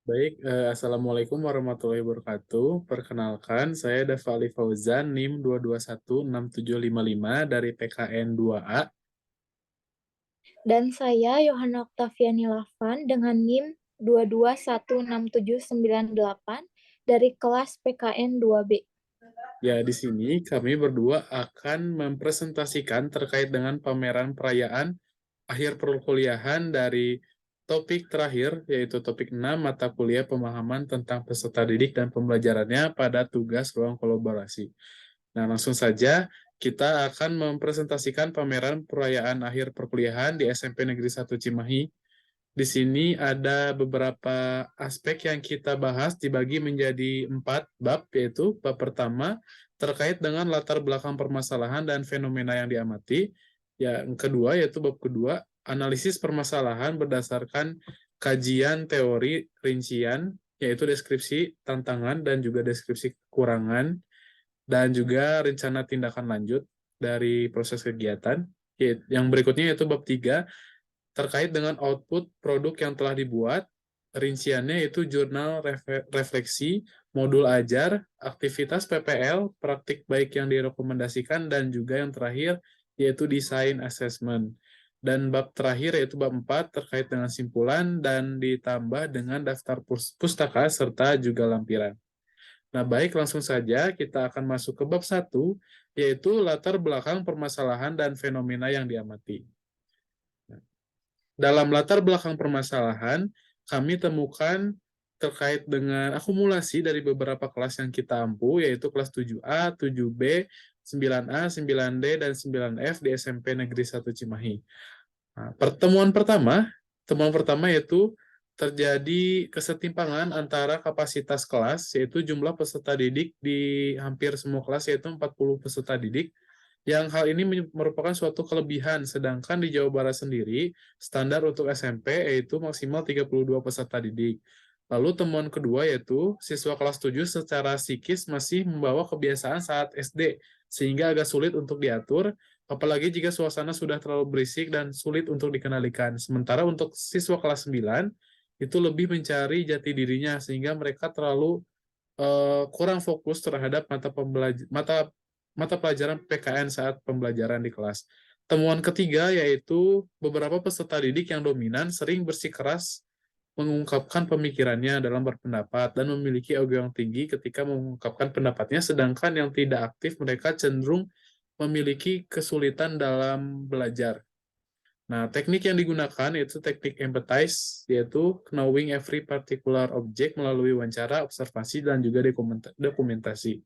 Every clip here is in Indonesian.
Baik, Assalamualaikum warahmatullahi wabarakatuh. Perkenalkan, saya Dava Ali Fauzan, NIM 2216755 dari PKN 2A. Dan saya Yohana Oktaviani Lafan dengan NIM 2216798 dari kelas PKN 2B. Ya, di sini kami berdua akan mempresentasikan terkait dengan pameran perayaan akhir perkuliahan dari topik terakhir, yaitu topik 6 mata kuliah pemahaman tentang peserta didik dan pembelajarannya pada tugas ruang kolaborasi. Nah, langsung saja kita akan mempresentasikan pameran perayaan akhir perkuliahan di SMP Negeri 1 Cimahi. Di sini ada beberapa aspek yang kita bahas dibagi menjadi 4 bab, yaitu bab pertama terkait dengan latar belakang permasalahan dan fenomena yang diamati. Yang kedua yaitu bab kedua, analisis permasalahan berdasarkan kajian teori rincian, yaitu deskripsi tantangan dan juga deskripsi kekurangan, dan juga rencana tindakan lanjut dari proses kegiatan. Yang berikutnya yaitu bab 3 terkait dengan output produk yang telah dibuat. Rinciannya yaitu jurnal refleksi, modul ajar, aktivitas PPL, praktik baik yang direkomendasikan, dan juga yang terakhir yaitu desain assessment. Dan bab terakhir yaitu bab 4 terkait dengan simpulan dan ditambah dengan daftar pustaka serta juga lampiran. Nah, baik, langsung saja kita akan masuk ke bab 1, yaitu latar belakang permasalahan dan fenomena yang diamati. Dalam latar belakang permasalahan, kami temukan terkait dengan akumulasi dari beberapa kelas yang kita ampu, yaitu kelas 7A, 7B, 9A, 9D, dan 9F di SMP Negeri 1 Cimahi. Nah, temuan pertama yaitu terjadi kesetimpangan antara kapasitas kelas, yaitu jumlah peserta didik di hampir semua kelas, yaitu 40 peserta didik, yang hal ini merupakan suatu kelebihan, sedangkan di Jawa Barat sendiri, standar untuk SMP yaitu maksimal 32 peserta didik. Lalu temuan kedua yaitu siswa kelas 7 secara psikis masih membawa kebiasaan saat SD, sehingga agak sulit untuk diatur, apalagi jika suasana sudah terlalu berisik dan sulit untuk dikendalikan. Sementara untuk siswa kelas 9, itu lebih mencari jati dirinya, sehingga mereka terlalu kurang fokus terhadap mata pelajaran PKN saat pembelajaran di kelas. Temuan ketiga yaitu beberapa peserta didik yang dominan sering bersikeras mengungkapkan pemikirannya dalam berpendapat dan memiliki ego yang tinggi ketika mengungkapkan pendapatnya, sedangkan yang tidak aktif mereka cenderung memiliki kesulitan dalam belajar. Nah, teknik yang digunakan yaitu teknik empathize, yaitu knowing every particular object melalui wawancara, observasi, dan juga dokumentasi.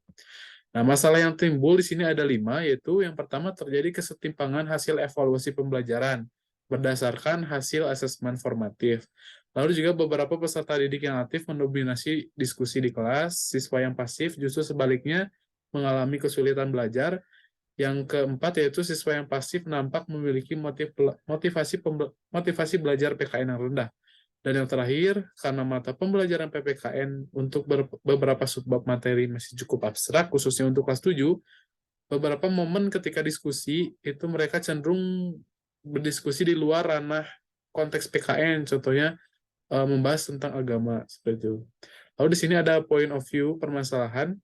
Nah, masalah yang timbul di sini ada 5, yaitu yang pertama terjadi kesetimpangan hasil evaluasi pembelajaran berdasarkan hasil asesmen formatif. Lalu juga beberapa peserta didik yang aktif mendominasi diskusi di kelas, siswa yang pasif justru sebaliknya mengalami kesulitan belajar. Yang keempat yaitu siswa yang pasif nampak memiliki motivasi belajar PKN yang rendah. Dan yang terakhir, karena mata pembelajaran PPKN untuk beberapa subbab materi masih cukup abstrak, khususnya untuk kelas 7, beberapa momen ketika diskusi, itu mereka cenderung berdiskusi di luar ranah konteks PKN, contohnya membahas tentang agama, seperti itu. Lalu di sini ada point of view permasalahan.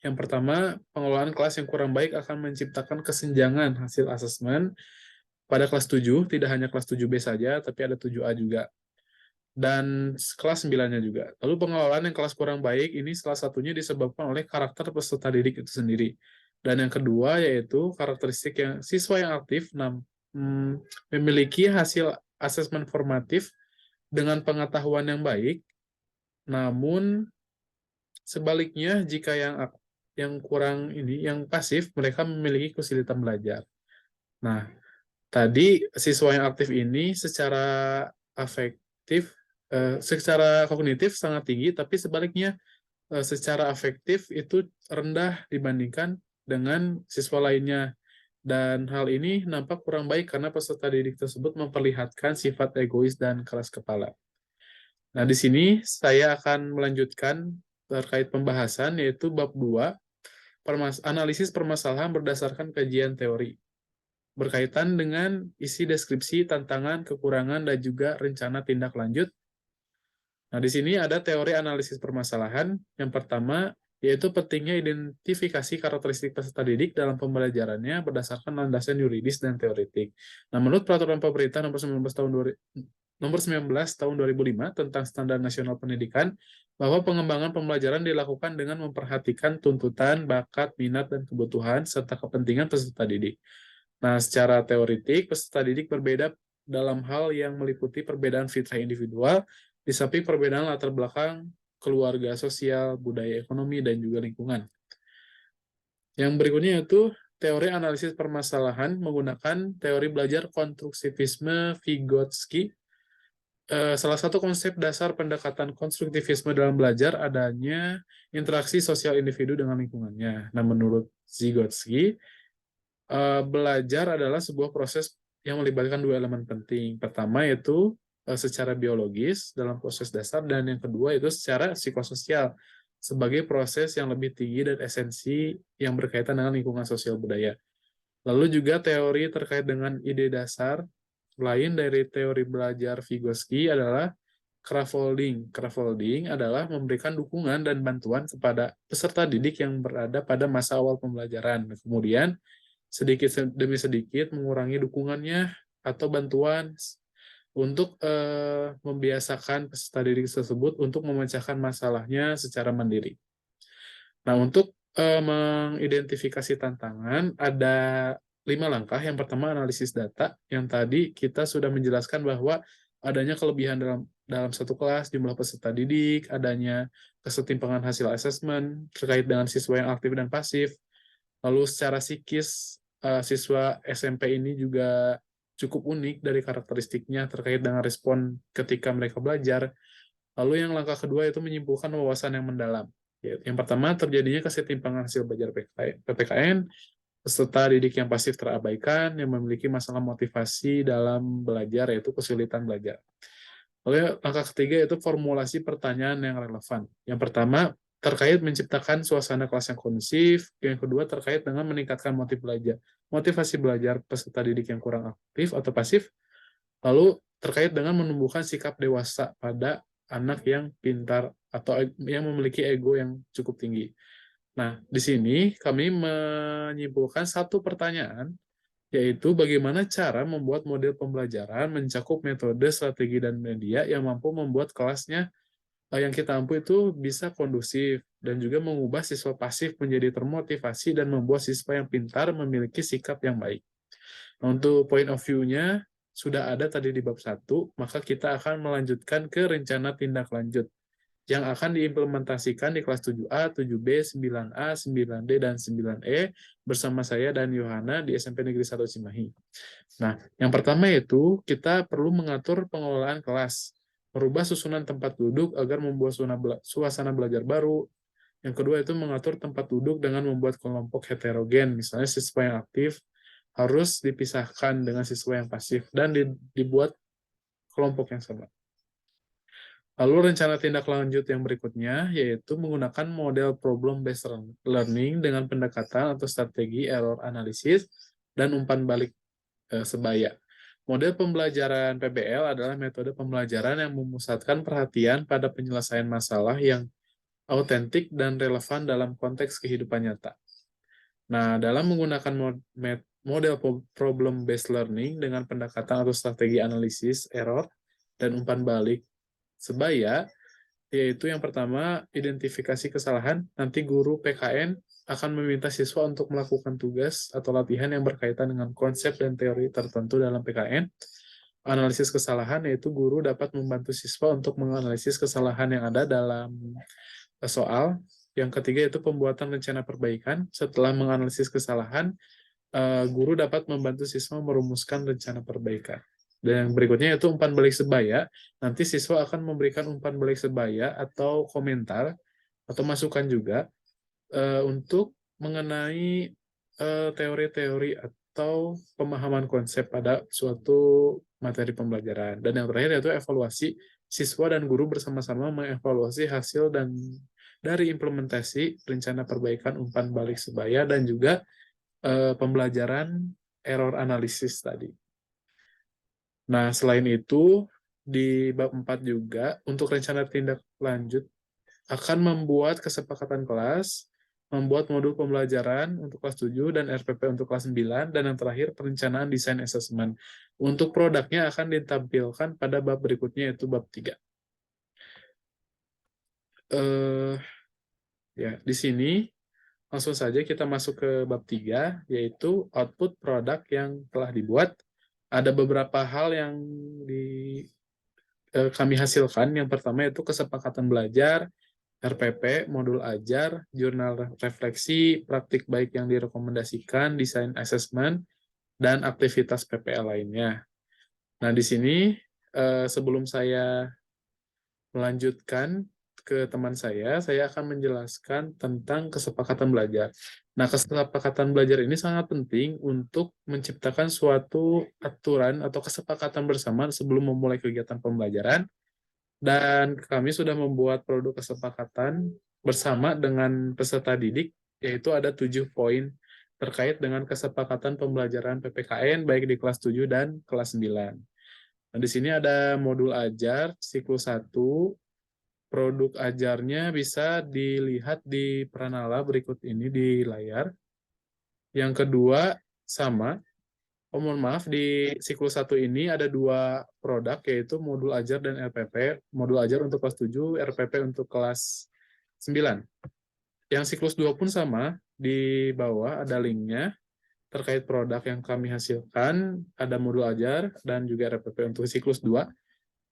Yang pertama, pengelolaan kelas yang kurang baik akan menciptakan kesenjangan hasil asesmen pada kelas 7, tidak hanya kelas 7B saja, tapi ada 7A juga. Dan kelas 9-nya juga. Lalu pengelolaan yang kelas kurang baik ini salah satunya disebabkan oleh karakter peserta didik itu sendiri. Dan yang kedua yaitu karakteristik yang siswa yang aktif memiliki hasil asesmen formatif dengan pengetahuan yang baik, namun sebaliknya jika yang kurang ini, yang pasif, mereka memiliki kesulitan belajar. Nah, tadi siswa yang aktif ini secara kognitif sangat tinggi, tapi sebaliknya secara afektif itu rendah dibandingkan dengan siswa lainnya. Dan hal ini nampak kurang baik karena peserta didik tersebut memperlihatkan sifat egois dan keras kepala. Nah, di sini saya akan melanjutkan terkait pembahasan, yaitu bab 2, analisis permasalahan berdasarkan kajian teori, berkaitan dengan isi deskripsi, tantangan, kekurangan, dan juga rencana tindak lanjut Nah, di sini ada teori analisis permasalahan. Yang pertama, yaitu pentingnya identifikasi karakteristik peserta didik dalam pembelajarannya berdasarkan landasan yuridis dan teoretik. Nah, menurut Peraturan Pemerintah Nomor 19 tahun 2005 tentang Standar Nasional Pendidikan, bahwa pengembangan pembelajaran dilakukan dengan memperhatikan tuntutan, bakat, minat, dan kebutuhan, serta kepentingan peserta didik. Nah, secara teoretik, peserta didik berbeda dalam hal yang meliputi perbedaan fitrah individual, di samping perbedaan latar belakang, keluarga, sosial, budaya, ekonomi, dan juga lingkungan. Yang berikutnya yaitu teori analisis permasalahan menggunakan teori belajar konstruktivisme Vygotsky. Salah satu konsep dasar pendekatan konstruktivisme dalam belajar adanya interaksi sosial individu dengan lingkungannya. Nah, menurut Vygotsky, belajar adalah sebuah proses yang melibatkan dua elemen penting. Pertama yaitu secara biologis dalam proses dasar, dan yang kedua itu secara psikososial sebagai proses yang lebih tinggi dan esensi yang berkaitan dengan lingkungan sosial budaya. Lalu juga teori terkait dengan ide dasar lain dari teori belajar Vygotsky adalah scaffolding. Scaffolding adalah memberikan dukungan dan bantuan kepada peserta didik yang berada pada masa awal pembelajaran. Kemudian, sedikit demi sedikit mengurangi dukungannya atau bantuan untuk membiasakan peserta didik tersebut untuk memecahkan masalahnya secara mandiri. Nah, untuk mengidentifikasi tantangan, ada 5 langkah. Yang pertama, analisis data. Yang tadi kita sudah menjelaskan bahwa adanya kelebihan dalam satu kelas, jumlah peserta didik, adanya kesetimpangan hasil asesmen terkait dengan siswa yang aktif dan pasif. Lalu secara psikis, siswa SMP ini juga cukup unik dari karakteristiknya terkait dengan respon ketika mereka belajar. Lalu yang langkah kedua itu menyimpulkan wawasan yang mendalam. Yang pertama, terjadinya kesetimpangan hasil belajar PPKN, peserta didik yang pasif terabaikan, yang memiliki masalah motivasi dalam belajar, yaitu kesulitan belajar. Lalu langkah ketiga itu formulasi pertanyaan yang relevan. Yang pertama, terkait menciptakan suasana kelas yang kondusif. Yang kedua, terkait dengan meningkatkan motivasi belajar peserta didik yang kurang aktif atau pasif. Lalu terkait dengan menumbuhkan sikap dewasa pada anak yang pintar atau yang memiliki ego yang cukup tinggi. Nah, di sini kami menyimpulkan satu pertanyaan, yaitu bagaimana cara membuat model pembelajaran mencakup metode, strategi, dan media yang mampu membuat kelasnya yang kita ampu itu bisa kondusif dan juga mengubah siswa pasif menjadi termotivasi dan membuat siswa yang pintar memiliki sikap yang baik. Nah, untuk point of view-nya sudah ada tadi di bab 1, maka kita akan melanjutkan ke rencana tindak lanjut yang akan diimplementasikan di kelas 7A, 7B, 9A, 9D, dan 9E bersama saya dan Yohana di SMP Negeri 1 Cimahi. Nah, yang pertama itu kita perlu mengatur pengelolaan kelas, merubah susunan tempat duduk agar membuat suasana belajar baru. Yang kedua itu mengatur tempat duduk dengan membuat kelompok heterogen, misalnya siswa yang aktif harus dipisahkan dengan siswa yang pasif dan dibuat kelompok yang sama. Lalu rencana tindak lanjut yang berikutnya yaitu menggunakan model problem-based learning dengan pendekatan atau strategi error analysis dan umpan balik sebaya. Model pembelajaran PBL adalah metode pembelajaran yang memusatkan perhatian pada penyelesaian masalah yang autentik dan relevan dalam konteks kehidupan nyata. Nah, dalam menggunakan model problem-based learning dengan pendekatan atau strategi analisis error dan umpan balik sebaya, yaitu yang pertama, identifikasi kesalahan. Nanti guru PKN akan meminta siswa untuk melakukan tugas atau latihan yang berkaitan dengan konsep dan teori tertentu dalam PKN. Analisis kesalahan, yaitu guru dapat membantu siswa untuk menganalisis kesalahan yang ada dalam soal. Yang ketiga itu pembuatan rencana perbaikan. Setelah menganalisis kesalahan, guru dapat membantu siswa merumuskan rencana perbaikan. Dan yang berikutnya itu umpan balik sebaya. Nanti siswa akan memberikan umpan balik sebaya atau komentar atau masukan juga untuk mengenai teori-teori atau pemahaman konsep pada suatu materi pembelajaran. Dan yang terakhir yaitu evaluasi. Siswa dan guru bersama-sama mengevaluasi hasil dan dari implementasi rencana perbaikan umpan balik sebaya dan juga pembelajaran error analisis tadi. Nah, selain itu, di bab 4 juga, untuk rencana tindak lanjut akan membuat kesepakatan kelas, membuat modul pembelajaran untuk kelas 7 dan RPP untuk kelas 9, dan yang terakhir perencanaan desain assessment. Untuk produknya akan ditampilkan pada bab berikutnya, yaitu bab 3. Ya, di sini langsung saja kita masuk ke bab 3, yaitu output produk yang telah dibuat. Ada beberapa hal yang kami hasilkan. Yang pertama yaitu kesepakatan belajar, RPP, modul ajar, jurnal refleksi, praktik baik yang direkomendasikan, desain assessment, dan aktivitas PPL lainnya. Nah, di sini sebelum saya melanjutkan ke teman saya akan menjelaskan tentang kesepakatan belajar. Nah, kesepakatan belajar ini sangat penting untuk menciptakan suatu aturan atau kesepakatan bersama sebelum memulai kegiatan pembelajaran, dan kami sudah membuat produk kesepakatan bersama dengan peserta didik, yaitu ada 7 poin terkait dengan kesepakatan pembelajaran PPKN baik di kelas 7 dan kelas 9. Nah, di sini ada modul ajar siklus 1. Produk ajarnya bisa dilihat di Pranala berikut ini di layar. Yang kedua, sama. Mohon maaf, di siklus 1 ini ada 2 produk, yaitu modul ajar dan RPP. Modul ajar untuk kelas 7, RPP untuk kelas 9. Yang siklus 2 pun sama, di bawah ada linknya terkait produk yang kami hasilkan, ada modul ajar dan juga RPP untuk siklus 2.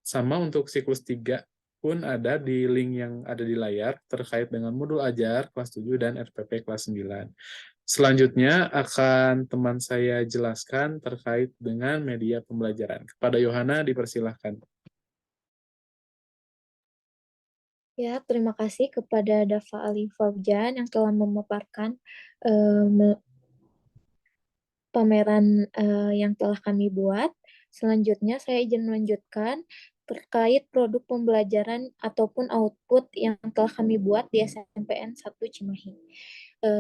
Sama untuk siklus 3 pun ada di link yang ada di layar terkait dengan modul ajar kelas 7 dan RPP kelas 9. Selanjutnya akan teman saya jelaskan terkait dengan media pembelajaran. Kepada Yohana dipersilahkan. Ya, terima kasih kepada Dafa Ali Fauzan yang telah memaparkan pameran yang telah kami buat. Selanjutnya saya izin melanjutkan terkait produk pembelajaran ataupun output yang telah kami buat di SMPN 1 Cimahi.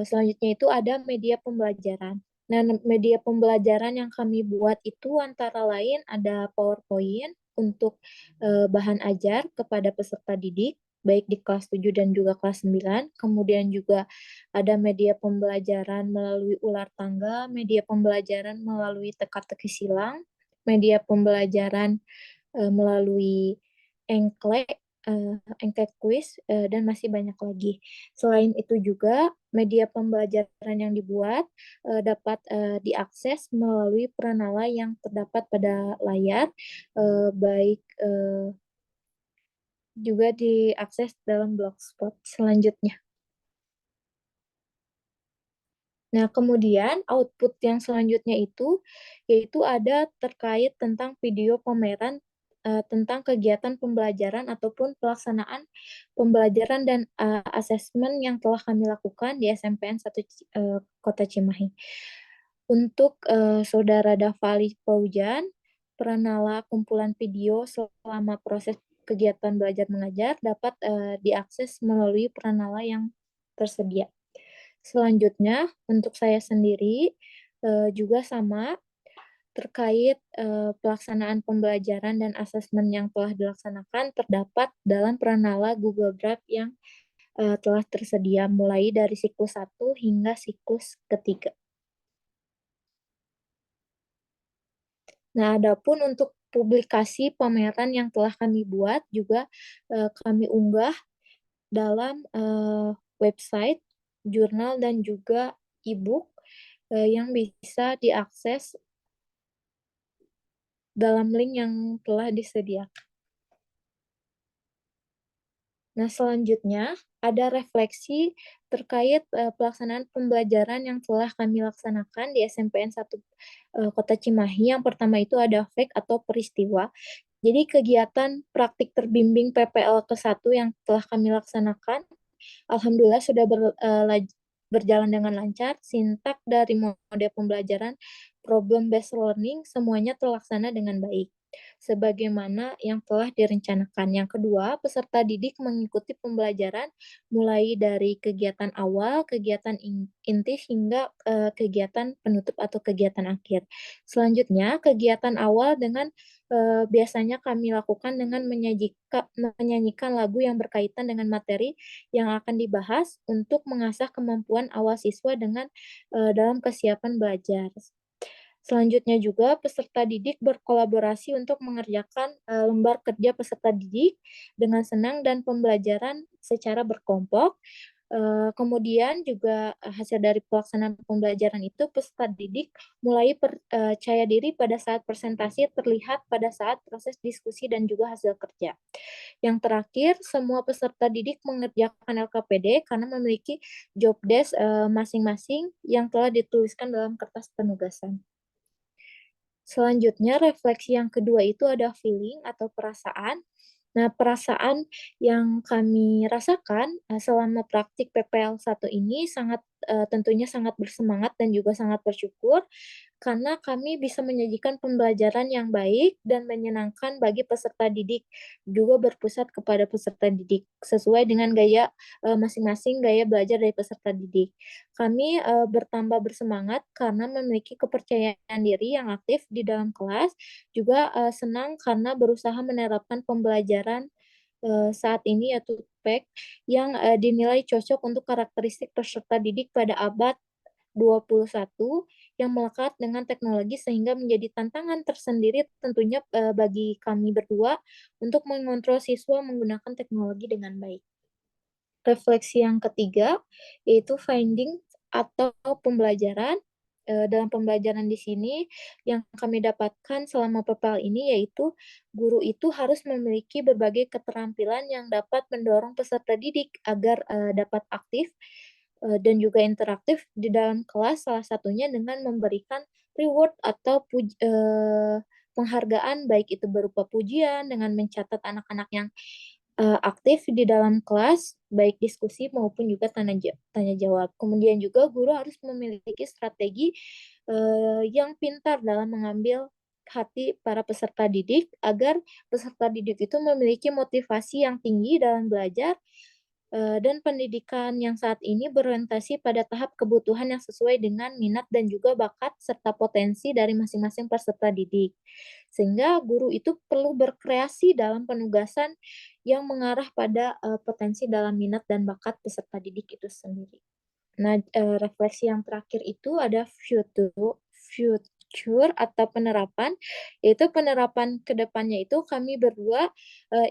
Selanjutnya itu ada media pembelajaran. Nah, media pembelajaran yang kami buat itu antara lain ada PowerPoint untuk bahan ajar kepada peserta didik, baik di kelas 7 dan juga kelas 9. Kemudian juga ada media pembelajaran melalui ular tangga, media pembelajaran melalui teka-teki silang, media pembelajaran melalui engklek, engklek quiz, dan masih banyak lagi. Selain itu juga media pembelajaran yang dibuat dapat diakses melalui Pranala yang terdapat pada layar, baik juga diakses dalam Blogspot selanjutnya. Nah, kemudian output yang selanjutnya itu yaitu ada terkait tentang video pameran tentang kegiatan pembelajaran ataupun pelaksanaan pembelajaran dan asesmen yang telah kami lakukan di SMPN 1 Kota Cimahi. Untuk Saudara Dafali Paujan, Pranala kumpulan video selama proses kegiatan belajar mengajar dapat diakses melalui Pranala yang tersedia. Selanjutnya, untuk saya sendiri juga sama terkait pelaksanaan pembelajaran dan asesmen yang telah dilaksanakan terdapat dalam Pranala Google Drive yang telah tersedia mulai dari siklus 1 hingga siklus ketiga. Nah, adapun untuk publikasi pameran yang telah kami buat juga kami unggah dalam website, jurnal, dan juga e-book yang bisa diakses dalam link yang telah disediakan. Nah, selanjutnya ada refleksi terkait pelaksanaan pembelajaran yang telah kami laksanakan di SMPN 1 Kota Cimahi. Yang pertama itu ada FAQ atau peristiwa. Jadi kegiatan praktik terbimbing PPL ke-1 yang telah kami laksanakan, alhamdulillah sudah berjalan dengan lancar. Sintak dari mode pembelajaran, problem based learning, semuanya terlaksana dengan baik. sebagaimana yang telah direncanakan. Yang kedua, peserta didik mengikuti pembelajaran mulai dari kegiatan awal, kegiatan inti, hingga kegiatan penutup atau kegiatan akhir. Selanjutnya, kegiatan awal dengan biasanya kami lakukan dengan menyanyikan lagu yang berkaitan dengan materi yang akan dibahas untuk mengasah kemampuan awal siswa dalam kesiapan belajar. Selanjutnya juga peserta didik berkolaborasi untuk mengerjakan lembar kerja peserta didik dengan senang dan pembelajaran secara berkelompok. Kemudian juga hasil dari pelaksanaan pembelajaran itu peserta didik mulai percaya diri pada saat presentasi terlihat pada saat proses diskusi dan juga hasil kerja. Yang terakhir, semua peserta didik mengerjakan LKPD karena memiliki job desk masing-masing yang telah dituliskan dalam kertas penugasan. Selanjutnya, refleksi yang kedua itu ada feeling atau perasaan. Nah, perasaan yang kami rasakan selama praktik PPL 1 ini tentunya sangat bersemangat dan juga sangat bersyukur karena kami bisa menyajikan pembelajaran yang baik dan menyenangkan bagi peserta didik, juga berpusat kepada peserta didik, sesuai dengan masing-masing gaya belajar dari peserta didik. Kami bertambah bersemangat karena memiliki kepercayaan diri yang aktif di dalam kelas, juga senang karena berusaha menerapkan pembelajaran saat ini yaitu PEK yang dinilai cocok untuk karakteristik peserta didik pada abad 21 yang melekat dengan teknologi sehingga menjadi tantangan tersendiri tentunya bagi kami berdua untuk mengontrol siswa menggunakan teknologi dengan baik. Refleksi yang ketiga yaitu finding atau pembelajaran. Dalam pembelajaran di sini yang kami dapatkan selama PPL ini yaitu guru itu harus memiliki berbagai keterampilan yang dapat mendorong peserta didik agar dapat aktif dan juga interaktif di dalam kelas, salah satunya dengan memberikan reward atau penghargaan baik itu berupa pujian dengan mencatat anak-anak yang aktif di dalam kelas, baik diskusi maupun juga tanya jawab. Kemudian juga guru harus memiliki strategi yang pintar dalam mengambil hati para peserta didik agar peserta didik itu memiliki motivasi yang tinggi dalam belajar dan pendidikan yang saat ini berorientasi pada tahap kebutuhan yang sesuai dengan minat dan juga bakat serta potensi dari masing-masing peserta didik. Sehingga guru itu perlu berkreasi dalam penugasan yang mengarah pada potensi dalam minat dan bakat peserta didik itu sendiri. Nah, refleksi yang terakhir itu ada future atau penerapan, yaitu penerapan ke depannya itu kami berdua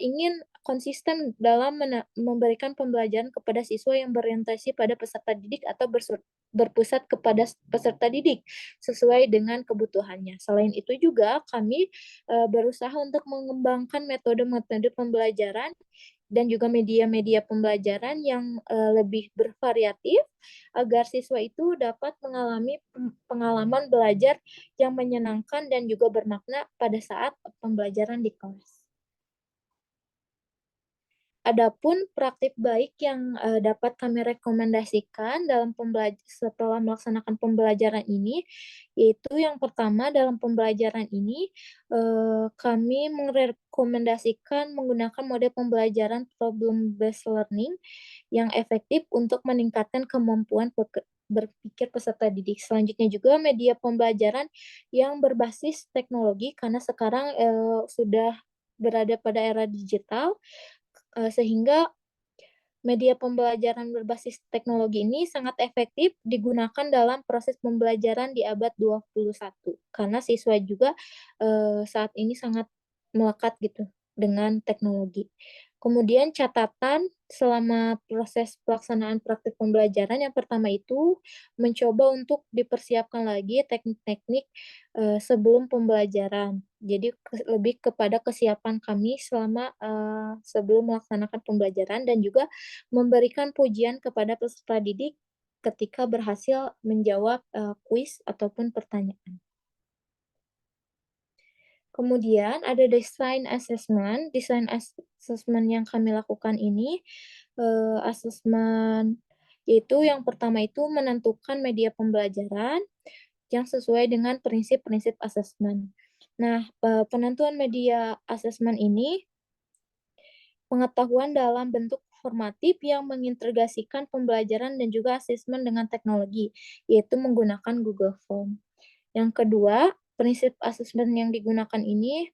ingin konsisten dalam memberikan pembelajaran kepada siswa yang berorientasi pada peserta didik atau berpusat kepada peserta didik sesuai dengan kebutuhannya. Selain itu juga kami berusaha untuk mengembangkan metode-metode pembelajaran dan juga media-media pembelajaran yang lebih bervariatif agar siswa itu dapat mengalami pengalaman belajar yang menyenangkan dan juga bermakna pada saat pembelajaran di kelas. Adapun praktik baik yang dapat kami rekomendasikan setelah melaksanakan pembelajaran ini, yaitu yang pertama dalam pembelajaran ini kami merekomendasikan menggunakan model pembelajaran problem based learning yang efektif untuk meningkatkan kemampuan berpikir peserta didik. Selanjutnya juga media pembelajaran yang berbasis teknologi karena sekarang sudah berada pada era digital sehingga media pembelajaran berbasis teknologi ini sangat efektif digunakan dalam proses pembelajaran di abad 21 karena siswa juga saat ini sangat melekat gitu dengan teknologi. Kemudian catatan selama proses pelaksanaan praktik pembelajaran yang pertama itu mencoba untuk dipersiapkan lagi teknik-teknik sebelum pembelajaran. Jadi lebih kepada kesiapan kami sebelum melaksanakan pembelajaran dan juga memberikan pujian kepada peserta didik ketika berhasil menjawab kuis ataupun pertanyaan. Kemudian ada design assessment. Design assessment yang kami lakukan ini assessment yaitu yang pertama itu menentukan media pembelajaran yang sesuai dengan prinsip-prinsip assessment. Nah, penentuan media asesmen ini pengetahuan dalam bentuk formatif yang mengintegrasikan pembelajaran dan juga asesmen dengan teknologi, yaitu menggunakan Google Form. Yang kedua, prinsip asesmen yang digunakan ini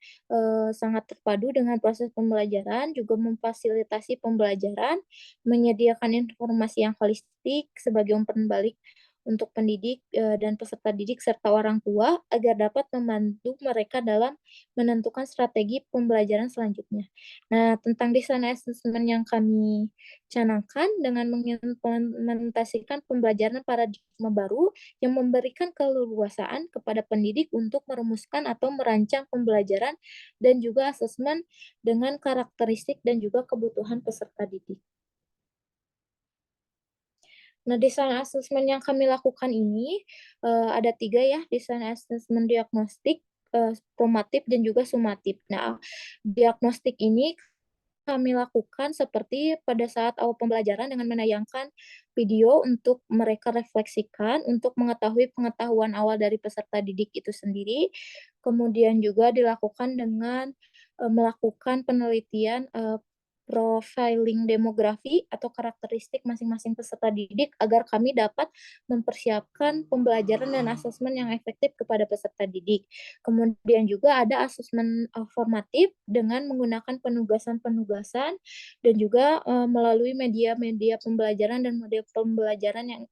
sangat terpadu dengan proses pembelajaran, juga memfasilitasi pembelajaran, menyediakan informasi yang holistik sebagai umpan balik untuk pendidik dan peserta didik serta orang tua agar dapat membantu mereka dalam menentukan strategi pembelajaran selanjutnya. Nah, tentang desain asesmen yang kami canangkan dengan mengimplementasikan pembelajaran paradigma baru yang memberikan keleluasaan kepada pendidik untuk merumuskan atau merancang pembelajaran dan juga asesmen dengan karakteristik dan juga kebutuhan peserta didik. Nah, desain asesmen yang kami lakukan ini ada 3 ya, desain asesmen diagnostik, formatif, dan juga sumatif. Nah, diagnostik ini kami lakukan seperti pada saat awal pembelajaran dengan menayangkan video untuk mereka refleksikan untuk mengetahui pengetahuan awal dari peserta didik itu sendiri. Kemudian juga dilakukan dengan melakukan penelitian profiling demografi atau karakteristik masing-masing peserta didik agar kami dapat mempersiapkan pembelajaran dan asesmen yang efektif kepada peserta didik. Kemudian juga ada asesmen formatif dengan menggunakan penugasan-penugasan dan juga melalui media-media pembelajaran dan model pembelajaran yang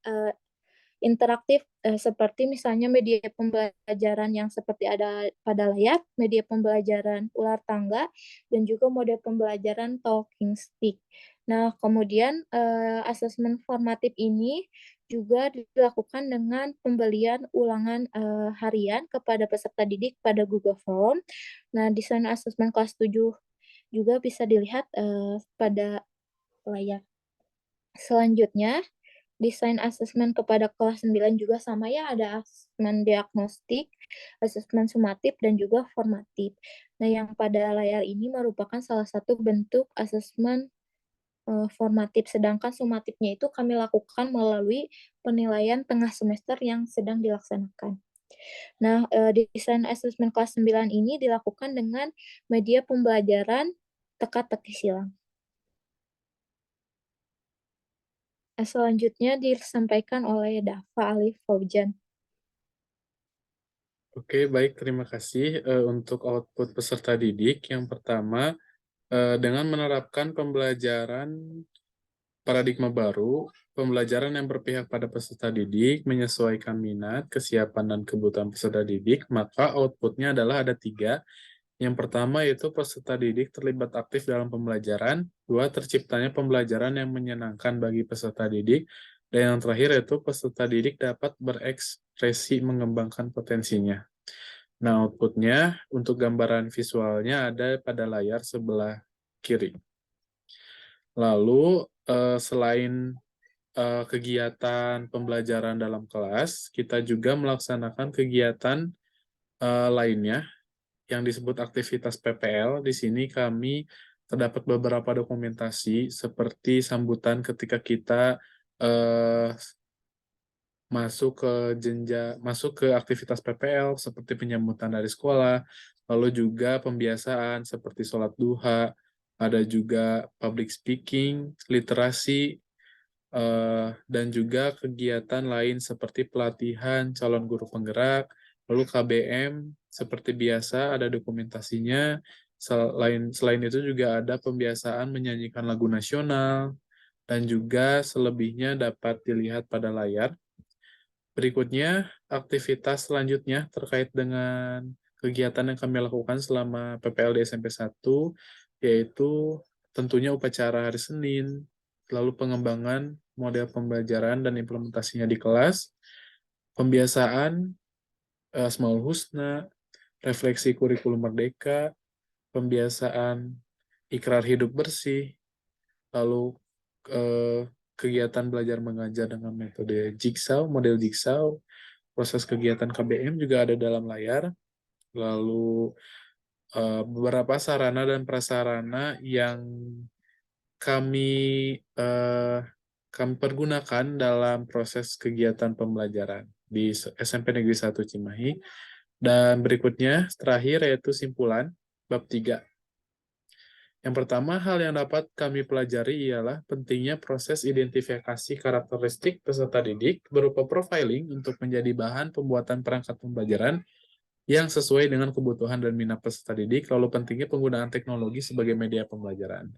interaktif seperti misalnya media pembelajaran yang seperti ada pada layar, media pembelajaran ular tangga, dan juga model pembelajaran talking stick. Nah, kemudian asesmen formatif ini juga dilakukan dengan pembelian ulangan harian kepada peserta didik pada Google Form. Nah, desain asesmen kelas 7 juga bisa dilihat pada layar. Selanjutnya, desain asesmen kepada kelas 9 juga sama ya, ada asesmen diagnostik, asesmen sumatif, dan juga formatif. Nah, yang pada layar ini merupakan salah satu bentuk asesmen formatif, sedangkan sumatifnya itu kami lakukan melalui penilaian tengah semester yang sedang dilaksanakan. Nah, desain asesmen kelas 9 ini dilakukan dengan media pembelajaran teka-teki silang. Selanjutnya disampaikan oleh Dava Alif Faujan. Oke, baik, terima kasih untuk output peserta didik. Yang pertama, dengan menerapkan pembelajaran paradigma baru, pembelajaran yang berpihak pada peserta didik, menyesuaikan minat, kesiapan, dan kebutuhan peserta didik, maka outputnya adalah ada 3. Yang pertama yaitu peserta didik terlibat aktif dalam pembelajaran, 2, terciptanya pembelajaran yang menyenangkan bagi peserta didik, dan yang terakhir yaitu peserta didik dapat berekspresi mengembangkan potensinya. Nah, outputnya untuk gambaran visualnya ada pada layar sebelah kiri. Lalu, selain kegiatan pembelajaran dalam kelas, kita juga melaksanakan kegiatan lainnya yang disebut aktivitas PPL. Di sini kami terdapat beberapa dokumentasi seperti sambutan ketika kita eh, masuk ke aktivitas PPL seperti penyambutan dari sekolah, lalu juga pembiasaan seperti sholat duha, ada juga public speaking, literasi, dan juga kegiatan lain seperti pelatihan calon guru penggerak, lalu KBM seperti biasa ada dokumentasinya. Selain itu juga ada pembiasaan menyanyikan lagu nasional dan juga selebihnya dapat dilihat pada layar. Berikutnya, aktivitas selanjutnya terkait dengan kegiatan yang kami lakukan selama PPL di SMP 1, yaitu tentunya upacara hari Senin, lalu pengembangan model pembelajaran dan implementasinya di kelas, pembiasaan Asmaul Husna, refleksi kurikulum merdeka, pembiasaan ikrar hidup bersih, lalu eh, kegiatan belajar mengajar dengan metode jigsaw, model jigsaw, proses kegiatan KBM juga ada dalam layar, lalu beberapa sarana dan prasarana yang kami eh, kami pergunakan dalam proses kegiatan pembelajaran di SMP Negeri 1 Cimahi. Dan berikutnya, terakhir yaitu simpulan, bab 3. Yang pertama, hal yang dapat kami pelajari ialah pentingnya proses identifikasi karakteristik peserta didik berupa profiling untuk menjadi bahan pembuatan perangkat pembelajaran yang sesuai dengan kebutuhan dan minat peserta didik, lalu pentingnya penggunaan teknologi sebagai media pembelajaran.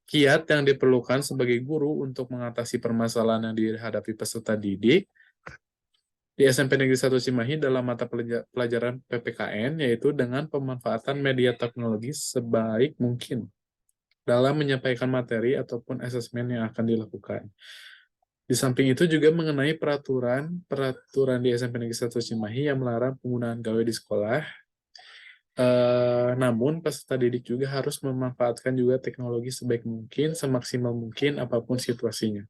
Kiat yang diperlukan sebagai guru untuk mengatasi permasalahan yang dihadapi peserta didik di SMP Negeri 1 Cimahi dalam mata pelajaran PPKN, yaitu dengan pemanfaatan media teknologi sebaik mungkin dalam menyampaikan materi ataupun asesmen yang akan dilakukan. Di samping itu juga mengenai peraturan di SMP Negeri 1 Cimahi yang melarang penggunaan gawai di sekolah. Namun peserta didik juga harus memanfaatkan juga teknologi sebaik mungkin, semaksimal mungkin apapun situasinya.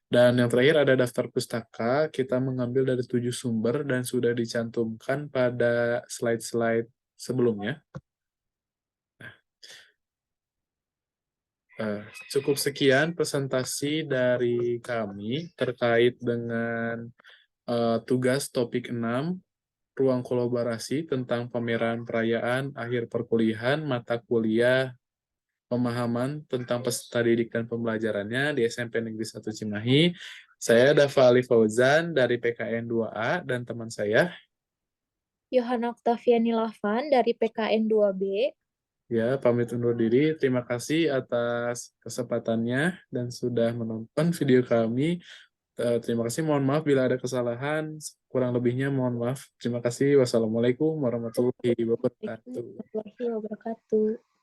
Dan yang terakhir ada daftar pustaka, kita mengambil dari 7 sumber dan sudah dicantumkan pada slide-slide sebelumnya. Cukup sekian presentasi dari kami terkait dengan tugas topik 6, ruang kolaborasi tentang pameran perayaan akhir perkuliahan, mata kuliah pemahaman tentang peserta didik dan pembelajarannya di SMP Negeri 1 Cimahi. Saya Dava Ali Fauzan dari PKN 2A dan teman saya. Yohana Oktaviani Lavan dari PKN 2B. Ya, pamit undur diri. Terima kasih atas kesempatannya dan sudah menonton video kami. Terima kasih. Mohon maaf bila ada kesalahan. Kurang lebihnya mohon maaf. Terima kasih. Wassalamualaikum warahmatullahi Waalaikumsalam wabarakatuh. warahmatullahi wabarakatuh.